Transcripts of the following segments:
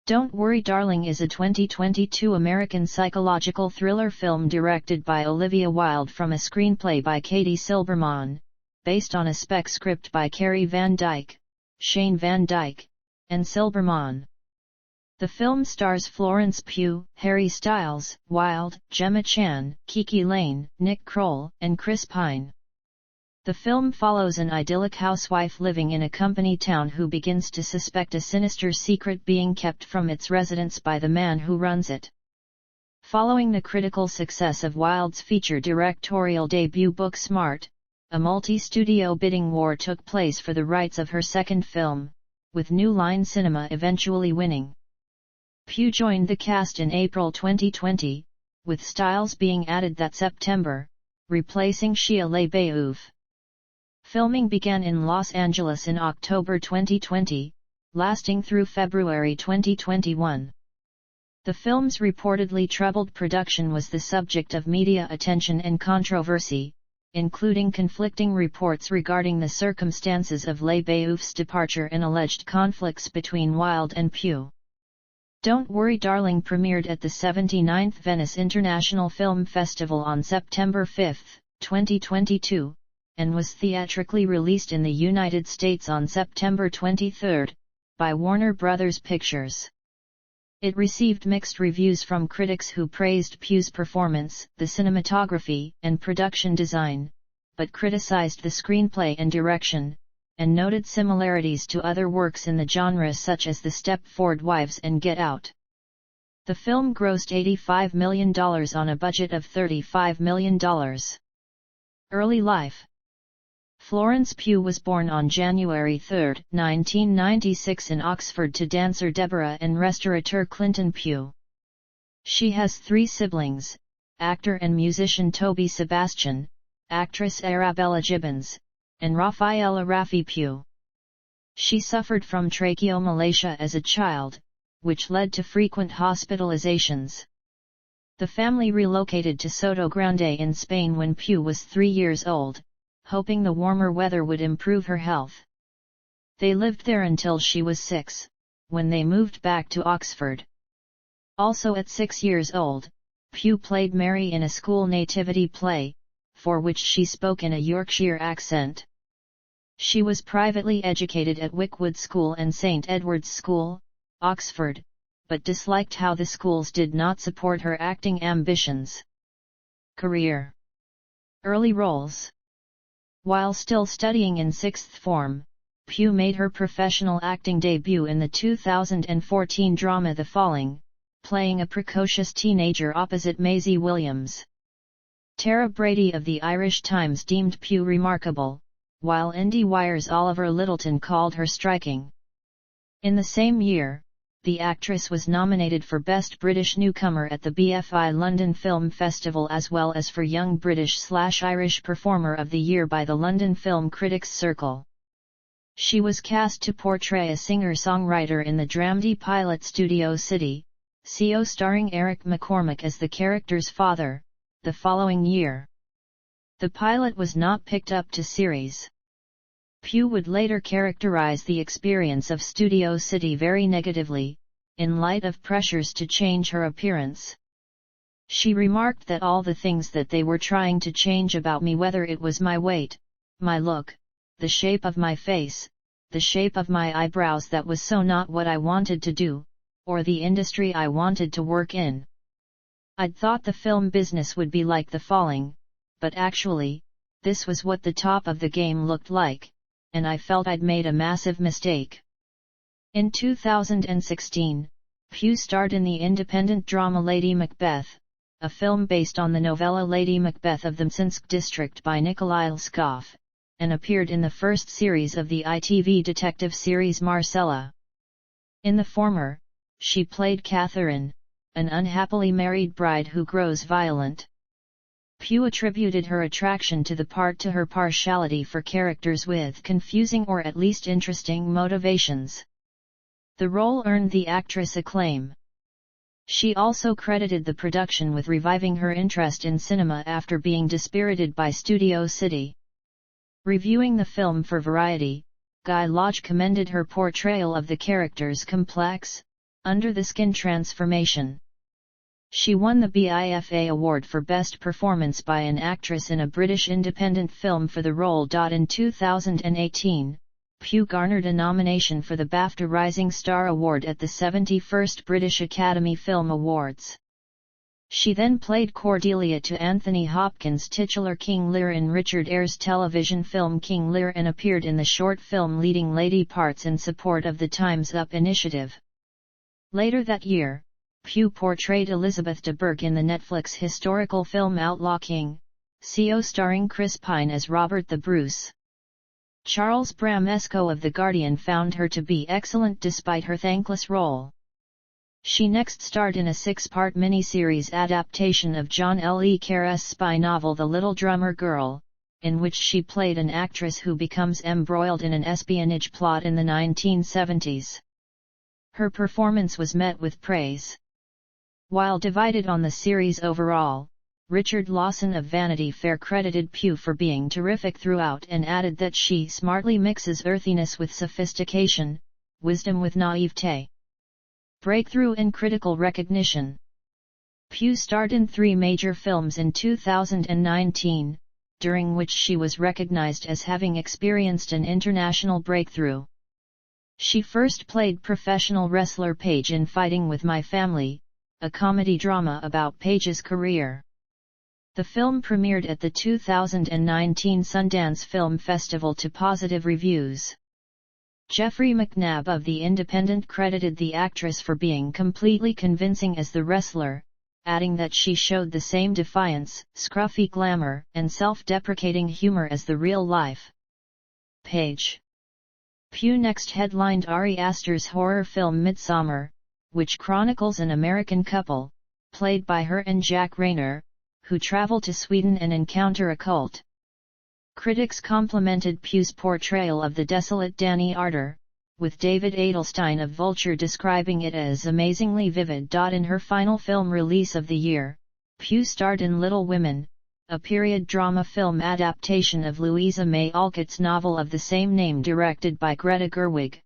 Don't Worry Darling is a 2022 American psychological thriller film directed by Olivia Wilde from a screenplay by Katie Silberman, based on a spec script by Carey Van Dyke, Shane Van Dyke, and Silberman. The film stars Florence Pugh, Harry Styles, Wilde, Gemma Chan, Kiki Lane, Nick Kroll, and Chris Pine. The film follows an idyllic housewife living in a company town who begins to suspect a sinister secret being kept from its residents by the man who runs it. Following the critical success of Wilde's feature directorial debut Booksmart, a multi-studio bidding war took place for the rights of her second film, with New Line Cinema eventually winning. Pugh joined the cast in April 2020, with Styles being added that September, replacing Shia LaBeouf. Filming began in Los Angeles in October 2020, lasting through February 2021. The film's reportedly troubled production was the subject of media attention and controversy, including conflicting reports regarding the circumstances of LaBeouf's departure and alleged conflicts between Wilde and Pugh. Don't Worry Darling premiered at the 79th Venice International Film Festival on September 5, 2022, and was theatrically released in the United States on September 23, by Warner Bros. Pictures. It received mixed reviews from critics who praised Pugh's performance, the cinematography, and production design, but criticized the screenplay and direction, and noted similarities to other works in the genre such as The Stepford Wives and Get Out. The film grossed $85 million on a budget of $35 million. Early life. Florence Pugh was born on January 3, 1996 in Oxford to dancer Deborah and restaurateur Clinton Pugh. She has three siblings, actor and musician Toby Sebastian, actress Arabella Gibbons, and Rafaela Raffi Pugh. She suffered from tracheomalacia as a child, which led to frequent hospitalizations. The family relocated to Soto Grande in Spain when Pugh was 3 years old, hoping the warmer weather would improve her health. They lived there until she was 6, when they moved back to Oxford. Also at 6 years old, Pugh played Mary in a school nativity play, for which she spoke in a Yorkshire accent. She was privately educated at Wickwood School and St Edward's School, Oxford, but disliked how the schools did not support her acting ambitions. Career. Early roles. While still studying in sixth form, Pugh made her professional acting debut in the 2014 drama The Falling, playing a precocious teenager opposite Maisie Williams. Tara Brady of the Irish Times deemed Pugh remarkable, while IndieWire's Oliver Littleton called her striking. In the same year, the actress was nominated for Best British Newcomer at the BFI London Film Festival as well as for Young British/Irish Performer of the Year by the London Film Critics Circle. She was cast to portray a singer-songwriter in the dramedy pilot Studio City, CO starring Eric McCormack as the character's father, the following year. The pilot was not picked up to series. Pugh would later characterize the experience of Studio City very negatively, in light of pressures to change her appearance. She remarked that all the things that they were trying to change about me, whether it was my weight, my look, the shape of my face, the shape of my eyebrows, that was so not what I wanted to do, or the industry I wanted to work in. I'd thought the film business would be like The Falling, but actually, this was what the top of the game looked like, and I felt I'd made a massive mistake. In 2016, Pugh starred in the independent drama Lady Macbeth, a film based on the novella Lady Macbeth of the Mtsensk district by Nikolai Lskov, and appeared in the first series of the ITV detective series Marcella. In the former, she played Catherine, an unhappily married bride who grows violent. Pugh attributed her attraction to the part to her partiality for characters with confusing or at least interesting motivations. The role earned the actress acclaim. She also credited the production with reviving her interest in cinema after being dispirited by Studio City. Reviewing the film for Variety, Guy Lodge commended her portrayal of the character's complex, Under the Skin Transformation. She won the BIFA Award for Best Performance by an Actress in a British Independent Film for the role. In 2018, Pugh garnered a nomination for the BAFTA Rising Star Award at the 71st British Academy Film Awards. She then played Cordelia to Anthony Hopkins' titular King Lear in Richard Eyre's television film King Lear and appeared in the short film leading lady parts in support of the Time's Up initiative. Later that year, Pugh portrayed Elizabeth de Burgh in the Netflix historical film Outlaw King, CO starring Chris Pine as Robert the Bruce. Charles Bramesco of The Guardian found her to be excellent despite her thankless role. She next starred in a 6-part miniseries adaptation of John Le Carre's spy novel The Little Drummer Girl, in which she played an actress who becomes embroiled in an espionage plot in the 1970s. Her performance was met with praise. While divided on the series overall, Richard Lawson of Vanity Fair credited Pugh for being terrific throughout and added that she smartly mixes earthiness with sophistication, wisdom with naivete. Breakthrough and critical recognition. Pugh starred in 3 major films in 2019, during which she was recognized as having experienced an international breakthrough. She first played professional wrestler Paige in Fighting with My Family, a comedy drama about Paige's career. The film premiered at the 2019 Sundance Film Festival to positive reviews. Jeffrey McNabb of The Independent credited the actress for being completely convincing as the wrestler, adding that she showed the same defiance, scruffy glamour, and self-deprecating humor as the real life Paige. Pugh next headlined Ari Aster's horror film Midsommar, which chronicles an American couple, played by her and Jack Rayner, who travel to Sweden and encounter a cult. Critics complimented Pugh's portrayal of the desolate Danny Arter, with David Adelstein of Vulture describing it as amazingly vivid. In her final film release of the year, Pugh starred in Little Women, a period drama film adaptation of Louisa May Alcott's novel of the same name directed by Greta Gerwig.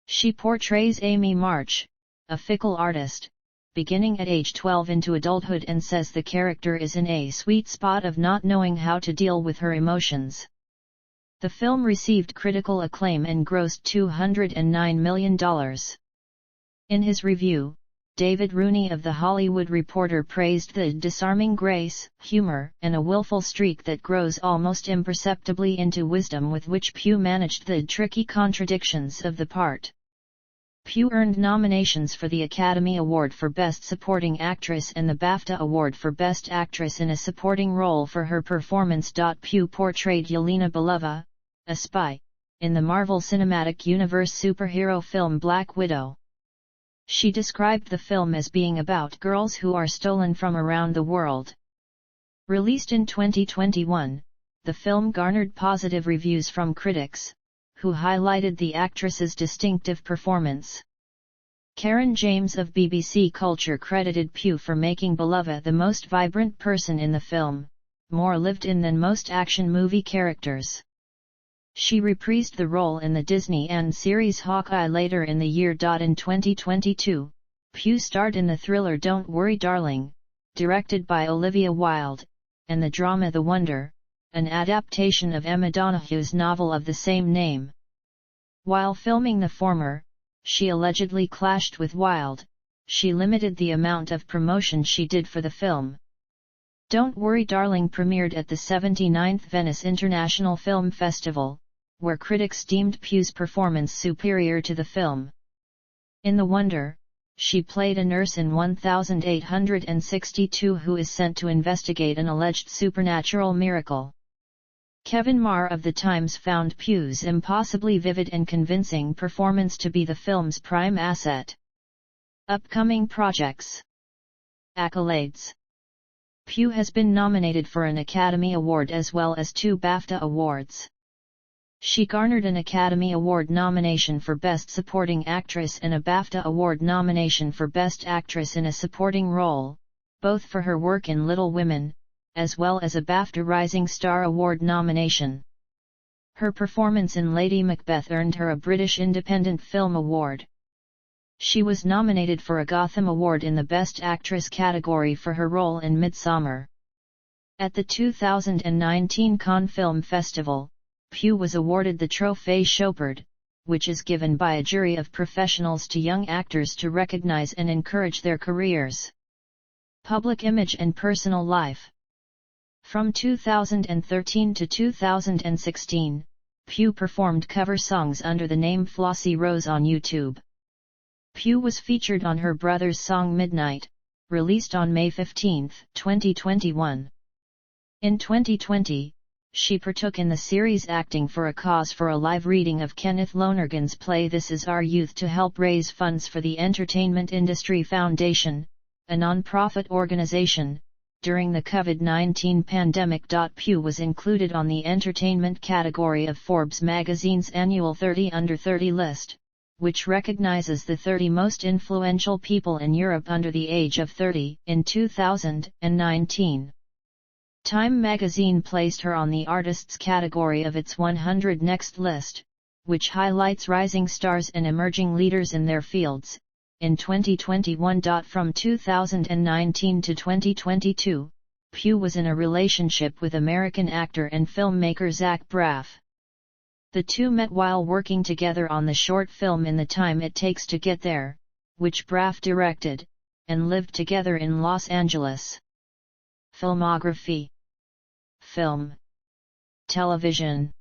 She portrays Amy March, a fickle artist, beginning at age 12 into adulthood, and says the character is in a sweet spot of not knowing how to deal with her emotions. The film received critical acclaim and grossed $209 million. In his review, David Rooney of The Hollywood Reporter praised the disarming grace, humor, and a willful streak that grows almost imperceptibly into wisdom with which Pugh managed the tricky contradictions of the part. Pugh earned nominations for the Academy Award for Best Supporting Actress and the BAFTA Award for Best Actress in a Supporting Role for her performance. Pugh portrayed Yelena Belova, a spy, in the Marvel Cinematic Universe superhero film Black Widow. She described the film as being about girls who are stolen from around the world. Released in 2021, the film garnered positive reviews from critics, who highlighted the actress's distinctive performance. Karen James of BBC Culture credited Pugh for making Belova the most vibrant person in the film, more lived-in than most action movie characters. She reprised the role in the Disney and series Hawkeye later in the year. In 2022, Pugh starred in the thriller Don't Worry Darling, directed by Olivia Wilde, and the drama The Wonder, an adaptation of Emma Donohue's novel of the same name. While filming the former, she allegedly clashed with Wilde. She limited the amount of promotion she did for the film. Don't Worry Darling premiered at the 79th Venice International Film Festival, where critics deemed Pugh's performance superior to the film. In The Wonder, she played a nurse in 1862 who is sent to investigate an alleged supernatural miracle. Kevin Marr of The Times found Pugh's impossibly vivid and convincing performance to be the film's prime asset. Upcoming projects. Accolades. Pugh has been nominated for an Academy Award as well as 2 BAFTA Awards. She garnered an Academy Award nomination for Best Supporting Actress and a BAFTA Award nomination for Best Actress in a Supporting Role, both for her work in Little Women, as well as a BAFTA Rising Star Award nomination. Her performance in Lady Macbeth earned her a British Independent Film Award. She was nominated for a Gotham Award in the Best Actress category for her role in Midsommar. At the 2019 Cannes Film Festival, Pugh was awarded the Trophée Chopard, which is given by a jury of professionals to young actors to recognize and encourage their careers. Public image and personal life. From 2013 to 2016, Pugh performed cover songs under the name Flossie Rose on YouTube. Pugh was featured on her brother's song Midnight, released on May 15, 2021. In 2020, she partook in the series Acting for a Cause for a live reading of Kenneth Lonergan's play This Is Our Youth to help raise funds for the Entertainment Industry Foundation, a non-profit organization. During the COVID-19 pandemic. Pugh was included on the entertainment category of Forbes magazine's annual 30 Under 30 list, which recognizes the 30 most influential people in Europe under the age of 30, in 2019. Time magazine placed her on the Artists category of its 100 Next list, which highlights rising stars and emerging leaders in their fields, in 2021. From 2019 to 2022, Pugh was in a relationship with American actor and filmmaker Zach Braff. The two met while working together on the short film In the Time It Takes to Get There, which Braff directed, and lived together in Los Angeles. Filmography. Film. Television.